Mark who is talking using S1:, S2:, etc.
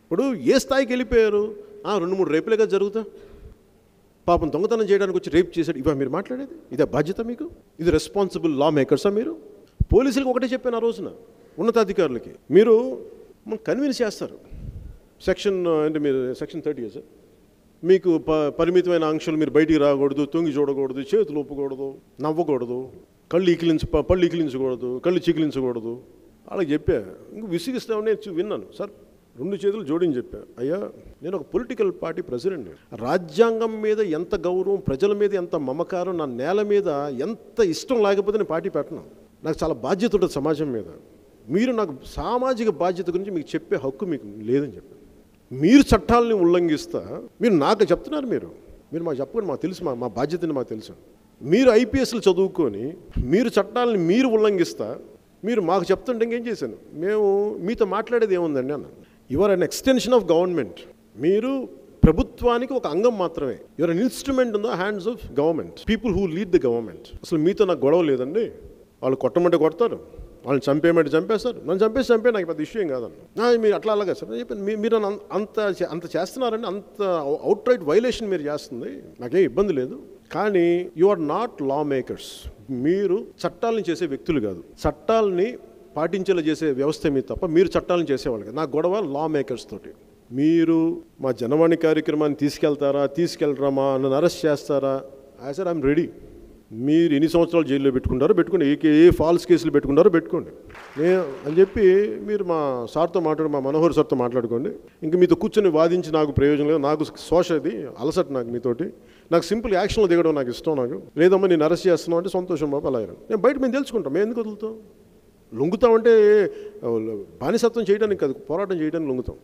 S1: ఇప్పుడు ఏ స్థాయికి వెళ్ళిపోయారు? 2-3 రేపులేగా జరుగుతా, పాపం దొంగతనం చేయడానికి వచ్చి రేప్ చేశాడు. ఇవా మీరు మాట్లాడేది? ఇదే బాధ్యత మీకు? ఇది రెస్పాన్సిబుల్ లా మేకర్సా మీరు? పోలీసులకు ఒకటే చెప్పాను ఆ రోజున, ఉన్నతాధికారులకి, మీరు కన్విన్స్ చేస్తారు. అంటే మీరు సెక్షన్ 30 సార్, మీకు పరిమితమైన ఆంక్షలు, మీరు బయటికి రాకూడదు, తొంగి చూడకూడదు, చేతులు ఒప్పకూడదు, నవ్వకూడదు, పళ్ళు ఇకిలించకూడదు, కళ్ళు చికిలించకూడదు. వాళ్ళకి చెప్పా. ఇంక విసిగిస్తామని నేను విన్నాను సార్, 2 చేతులు జోడించి చెప్పా, అయ్యా నేను ఒక పొలిటికల్ పార్టీ ప్రెసిడెంట్, రాజ్యాంగం మీద ఎంత గౌరవం, ప్రజల మీద ఎంత మమకారం, నా నేల మీద ఎంత ఇష్టం లేకపోతే నేను పార్టీ పెట్టను. నాకు చాలా బాధ్యత ఉంటుంది సమాజం మీద. మీరు నాకు సామాజిక బాధ్యత గురించి మీకు చెప్పే హక్కు మీకు లేదని చెప్పాను. మీరు చట్టాలని ఉల్లంఘిస్తా మీరు నాకు చెప్తున్నారు. మీరు మాకు చెప్పండి, మాకు తెలుసు, మా బాధ్యతని మాకు తెలుసు. మీరు ఐపీఎస్లు చదువుకొని మీరు చట్టాలని మీరు ఉల్లంఘిస్తా మీరు మాకు చెప్తుంటే ఇంకేం చేశాను? మేము మీతో మాట్లాడేది ఏముందండి అన్న. Your an extension of government. మీరు ప్రభుత్వానికి ఒక అంగం మాత్రమే. Your an instrument in the hands of government, people who lead the government. అసలు మీతో నాకు గొడవ లేదండి. వాళ్ళు కొట్టమంటే కొడతారు, వాళ్ళని చంపేయమంటే చంపేస్తారు. నన్ను చంపే నాకు పెద్ద ఇష్యూ ఏం కాదన్న. మీరు అలాగా సార్ చెప్పాను. మీరు అంత చేస్తున్నారండి, అంత అవుట్ రైట్ వైలేషన్ మీరు చేస్తుంది, నాకేం ఇబ్బంది లేదు. కానీ you are not law makers. మీరు చట్టాలను చేసే వ్యక్తులు కాదు, చట్టాలని పాటించేలా చేసే వ్యవస్థ మీద తప్ప మీరు చట్టాలను చేసేవాళ్ళు కాదు. నా గొడవ లా మేకర్స్ తోటి. మీరు మా జనవాణి కార్యక్రమాన్ని తీసుకెళ్లరా, నన్ను అరెస్ట్ చేస్తారా? I said I'm ready. మీరు ఎన్ని సంవత్సరాలు జైల్లో పెట్టుకుంటారో పెట్టుకోండి, ఏ ఫాల్స్ కేసులు పెట్టుకుంటారో పెట్టుకోండి అని చెప్పి మీరు మా మనోహర్ సార్తో మాట్లాడుకోండి. ఇంక మీతో కూర్చొని వాదించి నాకు ప్రయోజనం లేదు. నాకు అది అలసట, నాకు మీతోటి. నాకు సింపుల్ యాక్షన్లో దిగడం నాకు ఇష్టం. నాకు లేదమ్మా నేను అరెస్ట్ చేస్తున్నావు అంటే సంతోషం బాబు, అలా నేను బయట మేము తెలుసుకుంటాం. మేము ఎందుకు వదులుతాం? లొంగుతామంటే బానిసత్వం చేయడానికి కాదు, పోరాటం చేయడానికి లొంగుతాం.